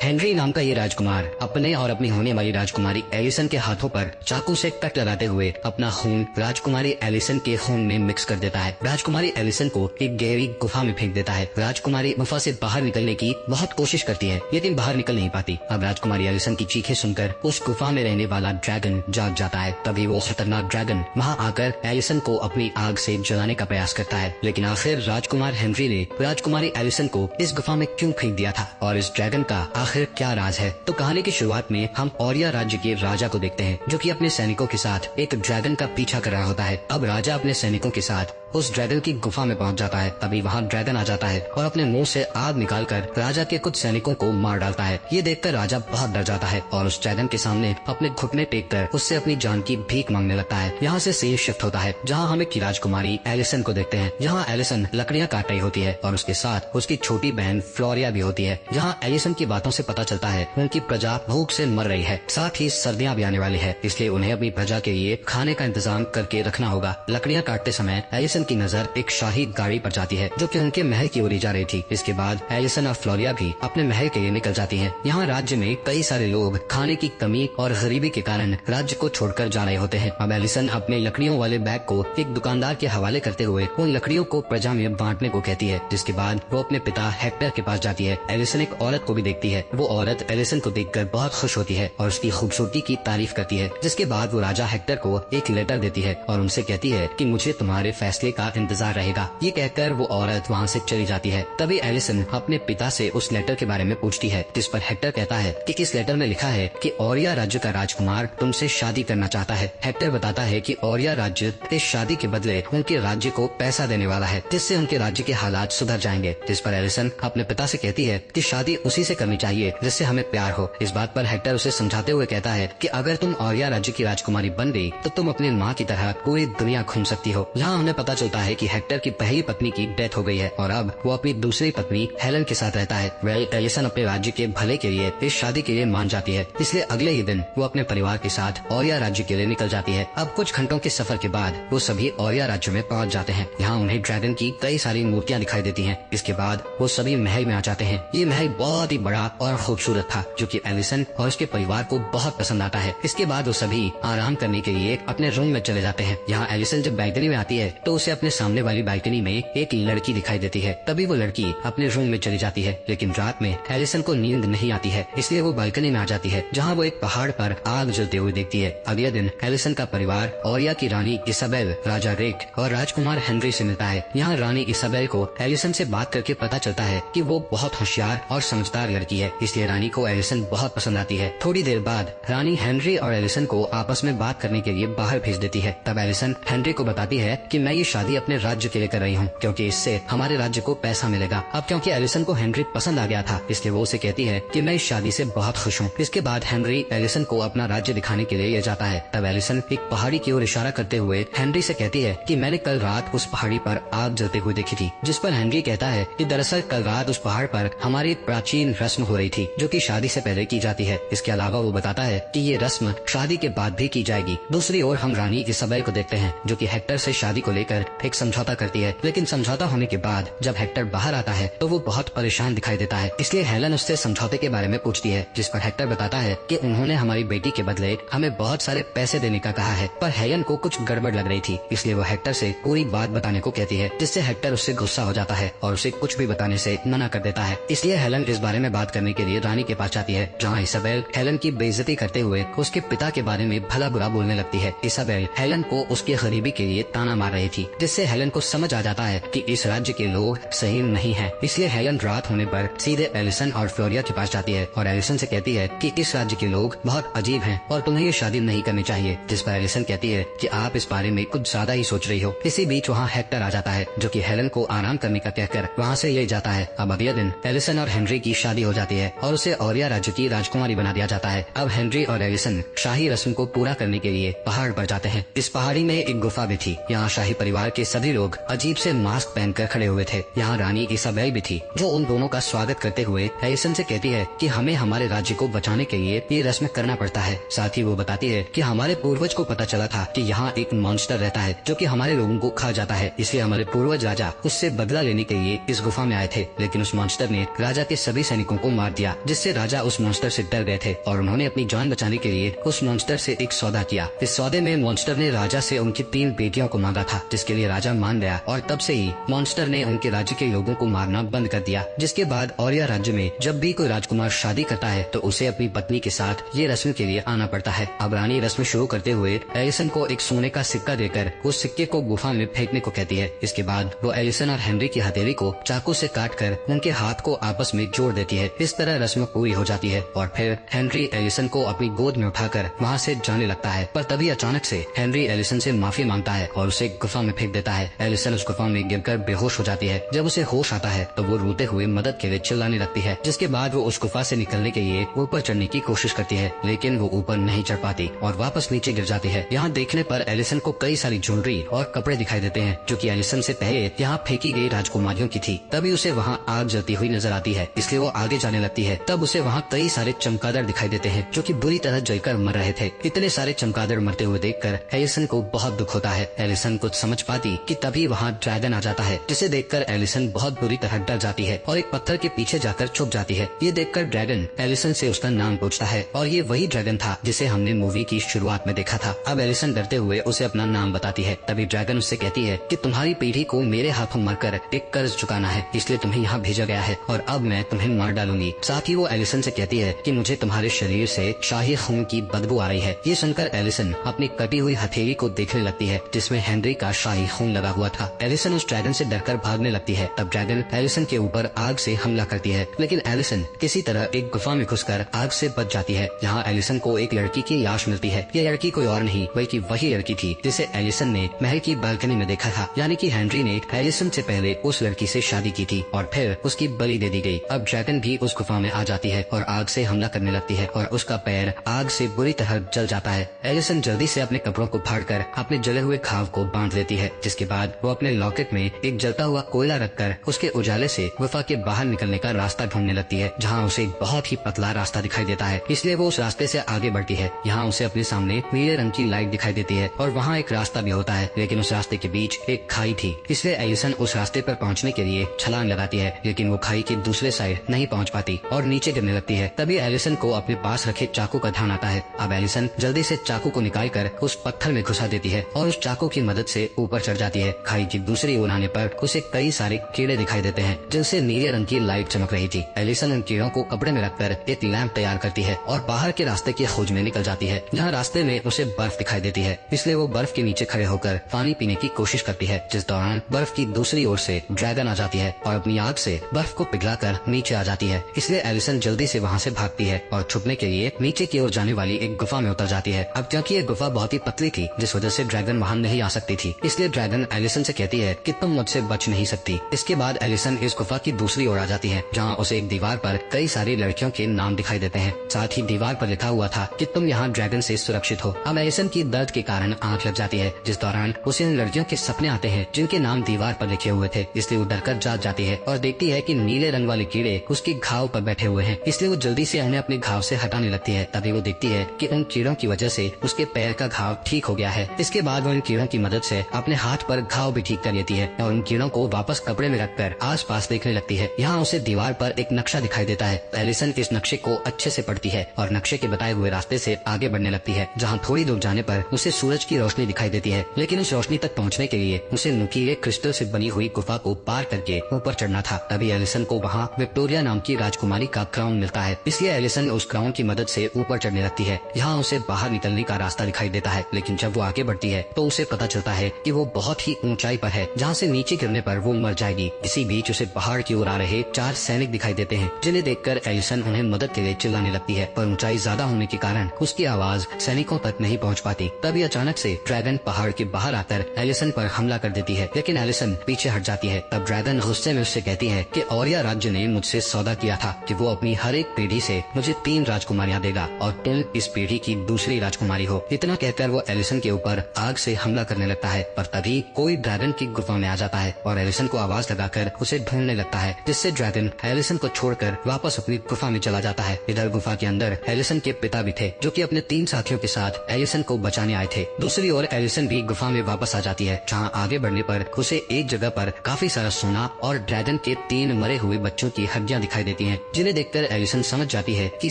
Henry नाम का ये राजकुमार अपने और अपनी होने वाली राजकुमारी एलिसन के हाथों पर चाकू से कट लगाते हुए अपना खून राजकुमारी एलिसन के खून में मिक्स कर देता है। राजकुमारी एलिसन को एक गहरी गुफा में फेंक देता है। राजकुमारी गुफा से बाहर निकलने की बहुत कोशिश करती है लेकिन बाहर निकल नहीं पाती। अब राजकुमारी एलिसन की चीखें सुनकर उस गुफा में रहने वाला ड्रैगन जाग जाता है। तभी वो खतरनाक ड्रैगन वहाँ आकर एलिसन को अपनी आग से जलाने का प्रयास करता है। लेकिन आखिर राजकुमार हेनरी ने राजकुमारी एलिसन को इस गुफा में क्यों फेंक दिया था और इस ड्रैगन का आखिर क्या राज है? तो कहानी की शुरुआत में हम ओरिया राज्य के राजा को देखते हैं जो कि अपने सैनिकों के साथ एक ड्रैगन का पीछा कर रहा होता है। अब राजा अपने सैनिकों के साथ उस ड्रैगन की गुफा में पहुंच जाता है। तभी वहाँ ड्रैगन आ जाता है और अपने मुंह से आग निकालकर राजा के कुछ सैनिकों को मार डालता है। ये देखकर राजा बहुत डर जाता है और उस ड्रैगन के सामने अपने घुटने टेक कर उससे अपनी जान की भीख मांगने लगता है। यहाँ से सीन शिफ्ट होता है जहाँ हम एक राजकुमारी एलिसन को देखते हैं। यहाँ एलिसन लकड़ियाँ काट रही होती है और उसके साथ उसकी छोटी बहन फ्लोरिया भी होती है। यहाँ एलिसन की बातों से पता चलता है उनकी प्रजा भूख से मर रही है, साथ ही सर्दियाँ भी आने वाली है, इसलिए उन्हें अपनी प्रजा के लिए खाने का इंतजाम करके रखना होगा। लकड़ियाँ काटते समय एलिसन की नजर एक शाही गाड़ी पर जाती है जो कि उनके महल की ओर जा रही थी। इसके बाद एलिसन और फ्लोरिया भी अपने महल के लिए निकल जाती हैं। यहाँ राज्य में कई सारे लोग खाने की कमी और गरीबी के कारण राज्य को छोड़कर जा रहे होते हैं। अब एलिसन अपने लकड़ियों वाले बैग को एक दुकानदार के हवाले करते हुए उन लकड़ियों को प्रजा में बांटने को कहती है, जिसके बाद वो अपने पिता हेक्टर के पास जाती है। एलिसन एक औरत को भी देखती है। वो औरत एलिसन को देखकर बहुत खुश होती है और उसकी खूबसूरती की तारीफ करती है, जिसके बाद वो राजा हेक्टर को एक लेटर देती है और उनसे कहती है कि मुझे तुम्हारे फैसले का इंतजार रहेगा। ये कहकर वो औरत वहाँ से चली जाती है। तभी एलिसन अपने पिता से उस लेटर के बारे में पूछती है, जिस पर हेक्टर कहता है कि इस लेटर में लिखा है कि ओरिया राज्य का राजकुमार तुमसे शादी करना चाहता है। हेक्टर बताता है कि ओरिया राज्य इस शादी के बदले उनके राज्य को पैसा देने वाला है, जिससे उनके राज्य के हालात सुधर जाएंगे। जिस पर एलिसन अपने पिता से कहती है कि शादी उसी से करनी चाहिए जिससे हमें प्यार हो। इस बात पर हेक्टर उसे समझाते हुए कहता है कि अगर तुम ओरिया राज्य की राजकुमारी बन गई तो तुम अपनी माँ की तरह पूरी दुनिया घूम सकती हो। यहाँ हमें पता चलता है कि हेक्टर की पहली पत्नी की डेथ हो गई है और अब वो अपनी दूसरी पत्नी हेलन के साथ रहता है। वह एलिसन अपने राज्य के भले के लिए इस शादी के लिए मान जाती है, इसलिए अगले ही दिन वो अपने परिवार के साथ ओरिया राज्य के लिए निकल जाती है। अब कुछ घंटों के सफर के बाद वो सभी ओरिया राज्य में पहुंच जाते हैं। यहाँ उन्हें ड्रैगन की कई सारी मूर्तियाँ दिखाई देती हैं। इसके बाद वो सभी महल में आ जाते हैं। ये महल बहुत ही बड़ा और खूबसूरत था जो कि एलिसन और उसके परिवार को बहुत पसंद आता है। इसके बाद वो सभी आराम करने के लिए अपने रूम में चले जाते हैं। यहाँ एलिसन जब बैल्कनी में आती है तो उसे अपने सामने वाली बैल्कनी में एक लड़की दिखाई देती है। तभी वो लड़की अपने रूम में चली जाती है, लेकिन रात में एलिसन को नींद नहीं आती है, इसलिए वो बालकनी में आ जाती है जहाँ वो एक पहाड़ पर आग जलते हुए देखती है। अगले दिन एलिसन का परिवार ओरिया की रानी इसाबेल, राजा रिक और राजकुमार हेनरी से मिलता है। यहाँ रानी इसाबेल को एलिसन से बात करके पता चलता है कि वो बहुत होशियार और समझदार लड़की है, इसलिए रानी को एलिसन बहुत पसंद आती है। थोड़ी देर बाद रानी हेनरी और एलिसन को आपस में बात करने के लिए बाहर भेज देती है। तब एलिसन हेनरी को बताती है कि मैं ये शादी अपने राज्य के लिए कर रही हूँ क्योंकि इससे हमारे राज्य को पैसा मिलेगा। अब क्योंकि एलिसन को हेनरी पसंद आ गया था, इसलिए वो उसे कहती है कि मैं इस शादी से बहुत खुश हूँ। इसके बाद हेनरी एलिसन को अपना राज्य दिखाने के लिए ले जाता है। तब एलिसन एक पहाड़ी की ओर इशारा करते हुए हेनरी से कहती है कि मैंने कल रात उस पहाड़ी पर आग जलते हुए देखी थी। जिस पर हेनरी कहता है कि दरअसल कल रात उस पहाड़ पर हमारी एक प्राचीन रस्म हो रही थी जो कि शादी से पहले की जाती है। इसके अलावा वो बताता है कि ये रस्म शादी के बाद भी की जाएगी। दूसरी ओर हम रानी इसाबेल को देखते हैं जो कि हेक्टर से शादी को लेकर एक समझौता करती है, लेकिन समझौता होने के बाद जब हेक्टर बाहर आता है तो वो बहुत परेशान दिखाई देता है। इसलिए हेलन उससे समझौते के बारे में पूछती है, जिस पर हेक्टर बताता है कि उन्होंने हमारी बेटी के बदले हमें बहुत सारे पैसे देने का कहा है। पर हेलन को कुछ गड़बड़ लग रही थी, इसलिए वो हेक्टर से पूरी बात बताने को कहती है, जिससे हेक्टर उससे गुस्सा हो जाता है और उसे कुछ भी बताने से मना कर देता है। इसलिए हेलन इस बारे में बात करने के लिए रानी के पास जाती है, जहाँ इसाबेल हेलन की बेइज्जती करते हुए उसके पिता के बारे में भला बुरा बोलने लगती है। इसाबेल हेलन को उसकी गरीबी के लिए ताना मार रही थी, जिससे हेलन को समझ आ जाता है कि इस राज्य के लोग सही नहीं है। इसलिए हेलन रात होने पर सीधे एलिसन और फ्लोरिया के पास जाती है और एलिसन से कहती है कि इस राज्य के लोग बहुत अजीब हैं और तुम्हें ये शादी नहीं करनी चाहिए। जिस पर एलिसन कहती है कि आप इस बारे में कुछ ज्यादा ही सोच रही हो। इसी बीच वहाँ हेक्टर आ जाता है जो कि हेलन को आराम करने का कहकर वहाँ से ले जाता है। अब अगले दिन एलिसन और हेनरी की शादी हो जाती है और उसे ओरिया राज्य की राजकुमारी बना दिया जाता है। अब हेनरी और एलिसन शाही रस्म को पूरा करने के लिए पहाड़ पर जाते हैं। इस पहाड़ी में एक गुफा भी थी। यहाँ शाही परिवार बाहर के सभी लोग अजीब से मास्क पहनकर खड़े हुए थे। यहाँ रानी इसाबेल भी थी, जो उन दोनों का स्वागत करते हुए एलिसन से कहती है कि हमें हमारे राज्य को बचाने के लिए ये रस्म करना पड़ता है। साथ ही वो बताती है कि हमारे पूर्वज को पता चला था कि यहाँ एक मॉन्स्टर रहता है जो कि हमारे लोगों को खा जाता है, इसलिए हमारे पूर्वज राजा उससे बदला लेने के लिए इस गुफा में आए थे। लेकिन उस मॉन्स्टर ने राजा के सभी सैनिकों को मार दिया, जिससे राजा उस मॉन्स्टर से डर गए थे और उन्होंने अपनी जान बचाने के लिए उस मॉन्स्टर से एक सौदा किया। इस सौदे में मॉन्स्टर ने राजा से उनकी 3 बेटियों को मांगा था, जिसके लिए राजा मान गया और तब से ही मॉन्स्टर ने उनके राज्य के लोगों को मारना बंद कर दिया। जिसके बाद औरिया राज्य में जब भी कोई राजकुमार शादी करता है तो उसे अपनी पत्नी के साथ ये रस्म के लिए आना पड़ता है। अब रानी रस्म शुरू करते हुए एलिसन को एक सोने का सिक्का देकर उस सिक्के को गुफा में फेंकने को कहती है। इसके बाद वो एलिसन और हेनरी की हथेली को चाकू से काटकर उनके हाथ को आपस में जोड़ देती है। इस तरह रस्म पूरी हो जाती है और फिर हेनरी एलिसन को अपनी गोद में उठाकर वहाँ से जाने लगता है। पर तभी अचानक से हेनरी एलिसन से माफी मांगता है और उसे गुफा में फेंक देता है। एलिसन उस गुफा में गिरकर बेहोश हो जाती है। जब उसे होश आता है तो वो रोते हुए मदद के लिए चिल्लाने लगती है। जिसके बाद वो उस गुफा से निकलने के लिए ऊपर चढ़ने की कोशिश करती है, लेकिन वो ऊपर नहीं चढ़ पाती और वापस नीचे गिर जाती है। यहाँ देखने पर एलिसन को कई सारी ज्वेलरी और कपड़े दिखाई देते हैं, जो कि एलिसन से पहले यहाँ फेंकी गई राजकुमारियों की थी। तभी उसे वहाँ आग जलती हुई नजर आती है, इसलिए वो आगे जाने लगती है। तब उसे वहाँ कई सारे चमगादड़ दिखाई देते हैं, जो कि बुरी तरह जलकर मर रहे थे। इतने सारे चमगादड़ मरते हुए देखकर एलिसन को बहुत दुख होता है। एलिसन कुछ समझ पाती कि तभी वहाँ ड्रैगन आ जाता है, जिसे देखकर एलिसन बहुत बुरी तरह डर जाती है और एक पत्थर के पीछे जाकर छुप जाती है। ये देखकर ड्रैगन एलिसन से उसका नाम पूछता है और ये वही ड्रैगन था जिसे हमने मूवी की शुरुआत में देखा था। अब एलिसन डरते हुए उसे अपना नाम बताती है। तभी ड्रैगन उससे कहती है कि तुम्हारी पीढ़ी को मेरे हाथों मरकर एक कर्ज चुकाना है, इसलिए तुम्हें यहाँ भेजा गया है और अब मैं तुम्हें मार डालूंगी। साथ ही वो एलिसन से कहती है कि मुझे तुम्हारे शरीर से शाही खून की बदबू आ रही है। ये सुनकर एलिसन अपनी कटी हुई हथेली को देखने लगती है, जिसमें हेनरी का शाही खून लगा हुआ था। एलिसन उस ड्रैगन से डरकर भागने लगती है। तब ड्रैगन एलिसन के ऊपर आग से हमला करती है, लेकिन एलिसन किसी तरह एक गुफा में घुसकर आग से बच जाती है। यहाँ एलिसन को एक लड़की की लाश मिलती है। ये लड़की कोई और नहीं बल्कि वही लड़की थी जिसे एलिसन ने महल की बालकनी में देखा था, यानी कि हेनरी ने एलिसन से पहले उस लड़की से शादी की थी और फिर उसकी बलि दे दी गई। अब ड्रैगन भी उस गुफा में आ जाती है और आग से हमला करने लगती है और उसका पैर आग से बुरी तरह जल जाता है। एलिसन जल्दी से अपने कपड़ों को फाड़कर अपने जले हुए घाव को बांध लेती है, जिसके बाद वो अपने लॉकेट में एक जलता हुआ कोयला रखकर उसके उजाले से गुफा के बाहर निकलने का रास्ता ढूंढने लगती है, जहाँ उसे बहुत ही पतला रास्ता दिखाई देता है, इसलिए वो उस रास्ते से आगे बढ़ती है। यहाँ उसे अपने सामने नीले रंग की लाइट दिखाई देती है और वहाँ एक रास्ता भी होता है, लेकिन उस रास्ते के बीच एक खाई थी, इसलिए एलिसन उस रास्ते पर पहुँचने के लिए छलांग लगाती है, लेकिन वो खाई के दूसरे साइड नहीं पहुँच पाती और नीचे गिरने लगती है। तभी एलिसन को अपने पास रखे चाकू का ध्यान आता है। अब एलिसन जल्दी से चाकू को निकालकर उस पत्थर में घुसा देती है और उस चाकू की मदद से ऊपर चढ़ जाती है। खाई की दूसरी ओर आने पर उसे कई सारे कीड़े दिखाई देते हैं, जिनसे नीले रंग की लाइट चमक रही थी। एलिसन उन कीड़ों को कपड़े में रखकर एक लैंप तैयार करती है और बाहर के रास्ते की खोज में निकल जाती है, जहाँ रास्ते में उसे बर्फ दिखाई देती है, इसलिए वो बर्फ के नीचे खड़े होकर पानी पीने की कोशिश करती है। जिस दौरान बर्फ की दूसरी ओर से ड्रैगन आ जाती है और अपनी आग से बर्फ को पिघलाकर नीचे आ जाती है, इसलिए एलिसन जल्दी से वहाँ से भागती है और छुपने के लिए नीचे की ओर जाने वाली एक गुफा में उतर जाती है। अब क्योंकि ये गुफा बहुत ही पतली थी, जिस वजह से ड्रैगन वहाँ नहीं आ सकती थी, इसलिए ड्रैगन एलिसन से कहती है कि तुम मुझसे बच नहीं सकती। इसके बाद एलिसन इस गुफा की दूसरी ओर आ जाती है, जहाँ उसे एक दीवार पर कई सारी लड़कियों के नाम दिखाई देते हैं। साथ ही दीवार पर लिखा हुआ था कि तुम यहाँ ड्रैगन से सुरक्षित हो। अब एलिसन की दर्द के कारण आंख लग जाती है, जिस दौरान उसे उन लड़कियों के सपने आते हैं जिनके नाम दीवार पर लिखे हुए थे, इसलिए वो डरकर जाग जाती है और देखती है कि नीले रंग वाले कीड़े उसके घाव पर बैठे हुए हैं, इसलिए वो जल्दी से उन्हें अपने घाव से हटाने लगती है। तभी वो देखती है कि उन कीड़ों की वजह से उसके पैर का घाव ठीक हो गया है। इसके बाद वो उन कीड़ों की मदद से अपने हाथ पर घाव भी ठीक कर लेती है और उन कीड़ों को वापस कपड़े में रखकर आसपास देखने लगती है। यहाँ उसे दीवार पर एक नक्शा दिखाई देता है। एलिसन इस नक्शे को अच्छे से पढ़ती है और नक्शे के बताए हुए रास्ते से आगे बढ़ने लगती है, जहाँ थोड़ी दूर जाने पर उसे सूरज की रोशनी दिखाई देती है, लेकिन उस रोशनी तक पहुँचने के लिए उसे नुकीले क्रिस्टल से बनी हुई गुफा को पार करके ऊपर चढ़ना था। तभी एलिसन को वहाँ विक्टोरिया नाम की राजकुमारी का क्राउन मिलता है, इसलिए एलिसन उस क्राउन की मदद से ऊपर चढ़ने लगती है। यहाँ उसे बाहर निकलने का रास्ता दिखाई देता है, लेकिन जब वो आगे बढ़ती है तो उसे पता चलता है कि वो बहुत ही ऊंचाई पर है, जहाँ से नीचे गिरने पर वो मर जाएगी। इसी बीच उसे पहाड़ की ओर आ रहे 4 सैनिक दिखाई देते हैं, जिन्हें देखकर एलिसन उन्हें मदद के लिए चिल्लाने लगती है, पर ऊंचाई ज्यादा होने के कारण उसकी आवाज सैनिकों तक नहीं पहुँच पाती। तभी अचानक से ड्रैगन पहाड़ के बाहर आकर एलिसन पर हमला कर देती है, लेकिन एलिसन पीछे हट जाती है। तब ड्रैगन गुस्से में उससे कहती है कि औरिया राज्य ने मुझसे सौदा किया था कि वो अपनी हर एक पीढ़ी से मुझे 3 राजकुमारियां देगा और तुम इस पीढ़ी की दूसरी राजकुमारी हो। इतना कहकर वो एलिसन के ऊपर आग से हमला करने लगता है, पर तभी कोई ड्रैगन की गुफा में आ जाता है और एलिसन को आवाज लगाकर उसे ढूंढने लगता है, जिससे ड्रैगन एलिसन को छोड़कर वापस अपनी गुफा में चला जाता है। इधर गुफा के अंदर एलिसन के पिता भी थे, जो कि अपने 3 साथियों के साथ एलिसन को बचाने आए थे। दूसरी ओर एलिसन भी गुफा में वापस आ जाती है, जहाँ आगे बढ़ने पर उसे एक जगह पर काफी सारा सोना और ड्रैगन के 3 मरे हुए बच्चों की हड्डियां दिखाई देती हैं, जिन्हें देखकर एलिसन समझ जाती है कि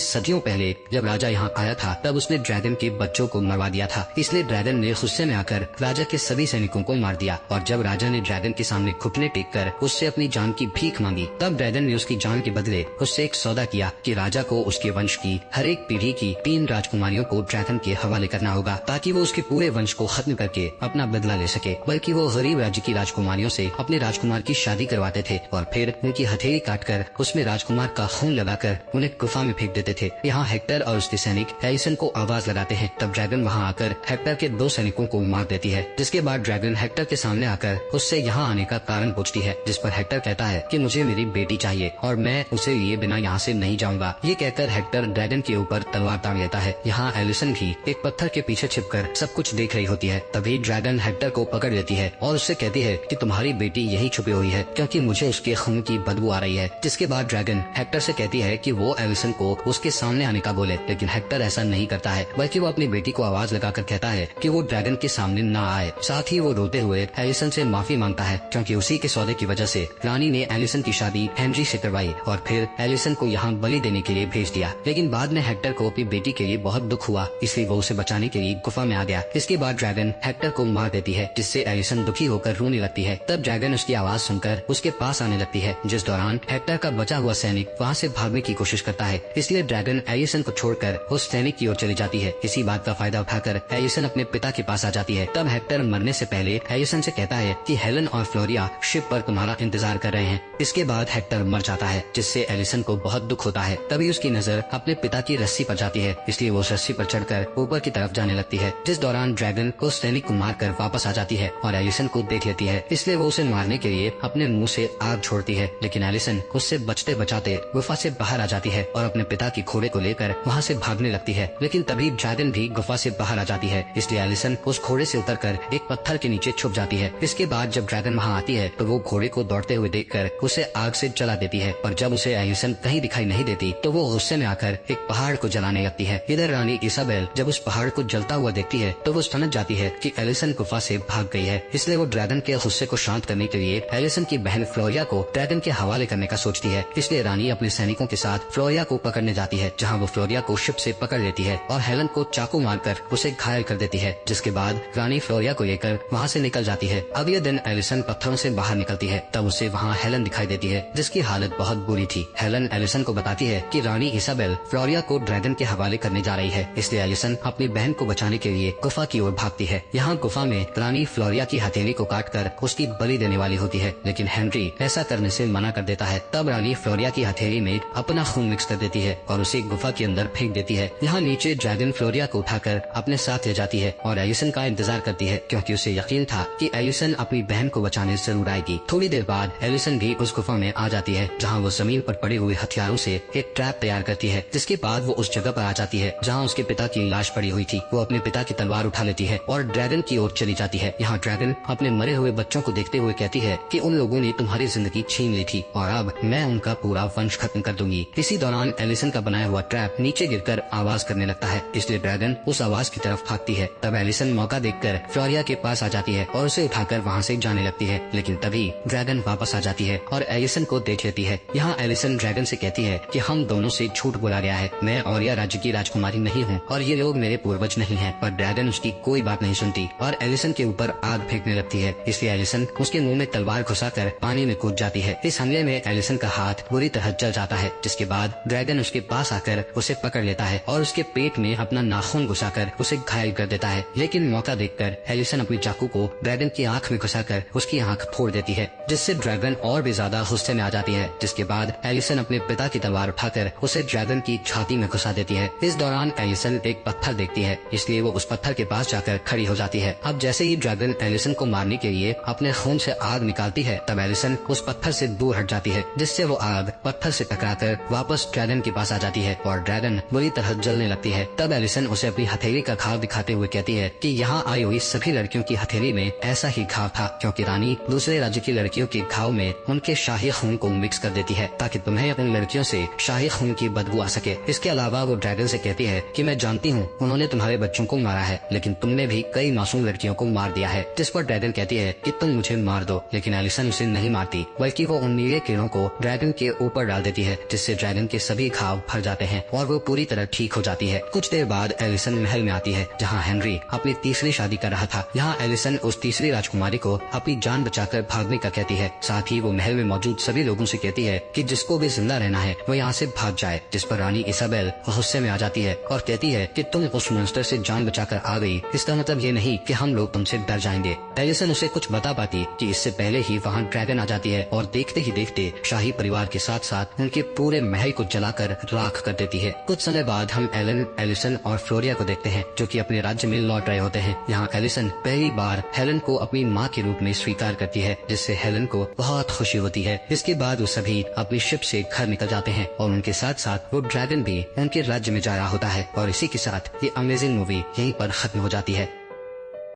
सदियों पहले जब राजा यहाँ आया था तब उसने ड्रैगन के बच्चों को मरवा दिया था। इसलिए ड्रैगन ने गुस्से में आकर राजा के सभी सैनिकों को मार दिया और जब राजा ने ड्रैगन के सामने घुटने टेक कर उससे अपनी जान की भीख मांगी, तब ड्रैगन ने उसकी जान के बदले उससे एक सौदा किया कि राजा को उसके वंश की हर एक पीढ़ी की 3 राजकुमारियों को ड्रैगन के हवाले करना होगा, ताकि वो उसके पूरे वंश को खत्म करके अपना बदला ले सके। बल्कि वो गरीब राज्य की राजकुमारियों से अपने राजकुमार की शादी करवाते थे और फिर उनकी हथेली काटकर उसमें राजकुमार का खून लगाकर उन्हें गुफा में फेंक देते थे। यहाँ हेक्टर और उसके सैनिक एलिसन को आवाज लगाते हैं, तब ड्रैगन वहाँ आकर हेक्टर के 2 सैनिकों को मार देती है, जिसके बाद ड्रैगन हेक्टर के सामने आकर उससे यहाँ आने का कारण पूछती है, जिस पर हेक्टर कहता है कि मुझे मेरी बेटी चाहिए और मैं उसे लिए बिना यहाँ से नहीं जाऊंगा। ये कहकर हेक्टर ड्रैगन के ऊपर तलवार तान लेता है। यहाँ एलिसन भी एक पत्थर के पीछे छिपकर सब कुछ देख रही होती है। तभी ड्रैगन हेक्टर को पकड़ लेती है और उससे कहती है कि तुम्हारी बेटी यही छुपी हुई है, क्योंकि मुझे उसके खून की बदबू आ रही है। जिसके बाद ड्रैगन हेक्टर से कहती है कि वो एलिसन को उसके सामने आने का बोले, लेकिन हेक्टर ऐसा नहीं करता है, बल्कि वो अपनी बेटी को आवाज लगाकर कहता है कि वो ड्रैगन के सामने न आए। साथ ही वो रोते हुए एलिसन से माफी मांगता है, क्योंकि उसी के सौदे की वजह से रानी ने एलिसन की शादी हेनरी से करवाई और फिर एलिसन को यहाँ बलि देने के लिए भेज दिया। लेकिन बाद में हेक्टर को अपनी बेटी के लिए बहुत दुख हुआ, इसलिए वो उसे बचाने के लिए गुफा में आ गया। इसके बाद ड्रैगन हेक्टर को मार देती है, जिससे एलिसन दुखी होकर रोने लगती है। तब ड्रैगन उसकी आवाज सुनकर उसके पास आने लगती है, जिस दौरान हेक्टर का बचा हुआ सैनिक वहाँ से भागने की कोशिश करता है। इसलिए ड्रैगन एलिसन को छोड़कर उस सैनिक की ओर चली जाती है। इसी बात का फायदा उठाकर एलिसन अपने पिता के पास आ जाती है। तब हेक्टर मरने से पहले एलिसन से कहता है कि हेलन और फ्लोरिया शिप पर तुम्हारा इंतजार कर रहे हैं। इसके बाद हेक्टर मर जाता है, जिससे एलिसन को बहुत दुख होता है। तभी उसकी नजर अपने पिता की रस्सी पर जाती है, इसलिए वो रस्सी पर चढ़कर ऊपर की तरफ जाने लगती है। जिस दौरान ड्रैगन उस सैनिक को मारकर वापस आ जाती है और एलिसन को देख लेती है, इसलिए वो उसे मारने के लिए अपने मुंह से आग छोड़ती है। लेकिन एलिसन उससे बचते बचाते गुफा से बाहर आ जाती है और अपने पिता की घोड़े को लेकर वहाँ से भागने लगती है। लेकिन तभी ड्रैगन भी गुफा से बाहर आ जाती है, इसलिए एलिसन उस घोड़े से उतरकर एक पत्थर के नीचे छुप जाती है। इसके बाद जब ड्रैगन वहाँ आती है तो वो घोड़े को दौड़ते हुए देखकर उसे आग से जला देती है और जब उसे एलिसन कहीं दिखाई नहीं देती तो वो गुस्से में आकर एक पहाड़ को जलाने लगती है। इधर रानी इसाबेल जब उस पहाड़ को जलता हुआ देखती है तो वो समझ जाती है कि एलिसन गुफा से भाग गई है, इसलिए वो ड्रैगन के गुस्से को शांत करने के लिए एलिसन की बहन फ्लोरिया को ड्रैगन के हवाले करने का सोचती है। इसलिए रानी अपने सैनिकों के साथ फ्लोरिया को पकड़ने जाती है, जहाँ वो फ्लोरिया को शिप से पकड़ लेती है और हेलन को चाकू मारकर उसे घायल कर देती है। जिसके बाद रानी फ्लोरिया को लेकर वहाँ से निकल जाती है। अगले दिन एलिसन पत्थरों से बाहर निकलती है, तब उसे वहाँ हेलन दिखाई देती है, जिसकी हालत बहुत बुरी थी। हेलन एलिसन को बताती है कि रानी इसाबेल फ्लोरिया को ड्रैगन के हवाले करने जा रही है, इसलिए एलिसन अपनी बहन को बचाने के लिए गुफा की ओर भागती है। यहाँ गुफा में रानी फ्लोरिया की हथेली को काटकर उसकी बलि देने वाली होती है, लेकिन हेनरी ऐसा करने से मना कर देता है। तब रानी फ्लोरिया की हथेली में अपना खून मिक्स कर देती है और उसे गुफा के अंदर फेंक देती है। यहाँ नीचे ड्रैगन फ्लोरिया को उठाकर अपने साथ ले जाती है और एलिसन का इंतजार करती है, क्योंकि उसे यकीन था कि एलिसन अपनी बहन को बचाने जरूर आएगी। थोड़ी देर बाद एलिसन भी उस गुफा में आ जाती है, जहाँ वो जमीन पर पड़े हुए हथियारों से एक ट्रैप तैयार करती है। जिसके बाद वो उस जगह पर आ जाती है जहाँ उसके पिता की लाश पड़ी हुई थी। वो अपने पिता की तलवार उठा लेती है और ड्रैगन की ओर चली जाती है। यहाँ ड्रैगन अपने मरे हुए बच्चों को देखते हुए कहती है कि उन लोगों ने तुम्हारी जिंदगी छीन ली थी और अब मैं उनका पूरा वंश खत्म कर दूंगी। इसी दौरान एलिसन का बनाया हुआ ट्रैप नीचे गिरकर आवाज करने लगता है, इसलिए ड्रैगन उस आवाज की तरफ भागती है। तब एलिसन मौका देखकर फ्लोरिया के पास आ जाती है और उसे उठाकर वहाँ से जाने लगती है, लेकिन तभी ड्रैगन वापस आ जाती है और एलिसन को देख लेती है। यहाँ एलिसन ड्रैगन से कहती है कि हम दोनों से झूठ बोला गया है, मैं औरिया राज्य की राजकुमारी नहीं हूँ और ये लोग मेरे पूर्वज नहीं हैं। पर ड्रैगन उसकी कोई बात नहीं सुनती और एलिसन के ऊपर आग फेंकने लगती है, इसलिए एलिसन उसके मुंह में तलवार घुसाकर पानी में कूद जाती है। इस हमले में एलिसन का हाथ बुरी तरह जल जाता है, जिसके बाद ड्रैगन उसके पास आकर उसे पकड़ लेता है और उसके पेट में अपना नाखून घुसाकर उसे घायल कर देता है। लेकिन मौका देखकर एलिसन अपनी चाकू को ड्रैगन की आंख में घुसाकर उसकी आंख फोड़ देती है, जिससे ड्रैगन और भी ज्यादा गुस्से में आ जाती है। जिसके बाद एलिसन अपने पिता की तलवार उठाकर उसे ड्रैगन की छाती में घुसा देती है। इस दौरान एलिसन एक पत्थर देखती है, इसलिए वो उस पत्थर के पास जाकर खड़ी हो जाती है। अब जैसे ही ड्रैगन एलिसन को मारने के लिए अपने खून से आग निकालती है, तब एलिसन उस पत्थर से दूर हट जाती है, जिससे वो आग पत्थर से टकराकर वापस ड्रैगन के पास आ जाती है और ड्रैगन बुरी तरह जलने लगती है। तब एलिसन उसे अपनी हथेली का घाव दिखाते हुए कहती है कि यहाँ आई हुई सभी लड़कियों की हथेली में ऐसा ही घाव था, क्योंकि रानी दूसरे राज्य की लड़कियों के घाव में उनके शाही खून को मिक्स कर देती है ताकि तुम्हें अपनी लड़कियों से शाही खून की बदबू आ सके। इसके अलावा वो ड्रैगन से कहती है कि मैं जानती हूँ उन्होंने तुम्हारे बच्चों को मारा है, लेकिन तुमने भी कई मासूम लड़कियों को मार दिया है। जिस पर ड्रैगन कहती है कि तुम मुझे मार दो, लेकिन एलिसन उसे नहीं मारती, बल्कि वो उन नीले किरणों को ड्रैगन के ऊपर डाल देती है, जिससे ड्रैगन के सभी घाव भर जाते हैं और वो पूरी तरह ठीक हो जाती है। कुछ देर बाद एलिसन महल में आती है, जहाँ हेनरी अपनी तीसरी शादी कर रहा था। यहाँ एलिसन उस तीसरी राजकुमारी को अपनी जान बचाकर भागने का कहती है। साथ ही वो महल में मौजूद सभी लोगों से कहती है कि जिसको भी जिंदा रहना है वो यहाँ से भाग जाए। जिस पर रानी इसाबेल गुस्से में आ जाती है और कहती है कि तुम उस मॉन्स्टर से जान बचाकर आ गई, इसका मतलब ये नहीं कि हम लोग तुमसे डर जाएंगे। एलिसन उसे कुछ बता पाती कि इससे पहले ही वहाँ ड्रैगन आ जाती है और देखते ही देखते शाही परिवार के साथ साथ उनके पूरे महल को जलाकर राख कर देती है। कुछ समय बाद हम एलन, एलिसन और फ्लोरिया को देखते हैं, जो कि अपने राज्य में लौट रहे होते हैं। यहाँ एलिसन पहली बार हेलन को अपनी माँ के रूप में स्वीकार करती है, जिससे हेलन को बहुत खुशी होती है। इसके बाद वो सभी अपनी शिप से घर निकल जाते हैं और उनके साथ साथ वो ड्रैगन भी उनके राज्य में जा रहा होता है। और इसी के साथ ये अमेजिंग मूवी यहीं पर खत्म हो जाती है।